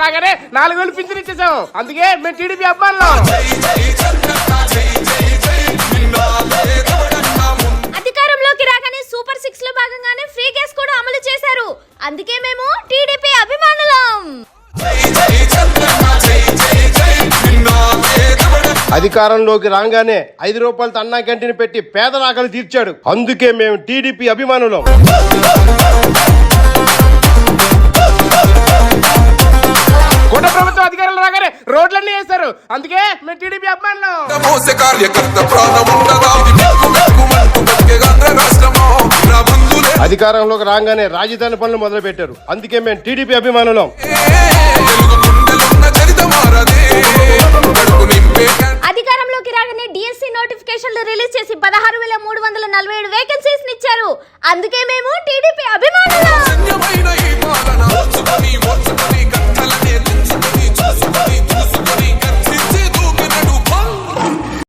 రాగానే 4,000 పింఛన్ ఇచ్చేసాం. అందుకే మేము టీడీపీ అభిమానులం. అధికారంలోకి రాగానే సూపర్ 6 లో భాగంగానే ఫ్రీ గ్యాస్ కూడా అమలు చేశారు. అందుకే మేము టీడీపీ అభిమానులం. అధికారంలోకి రాగానే 5 రూపాయలతో అన్నా క్యాంటీన్ పెట్టి పేదల ఆకలి తీర్చాడు. అందుకే మేము టీడీపీ అభిమానులం. కూట ప్రభుత్వం అధికారంలో రాగానే రోడ్లన్నీ వేశారు. అందుకే మేము టీడీపీ అభిమానులం. అధికారంలోకి రాగానే రాజధాని పనులు మొదలు పెట్టారు. అందుకే మేము టీడీపీ అభిమానులం. అధికారంలోకి రాగానే డిఎస్సి నోటిఫికేషన్లు రిలీజ్ చేసి 16,347 వేకెన్సీస్ ఇచ్చారు. అందుకే మేము టీడీపీ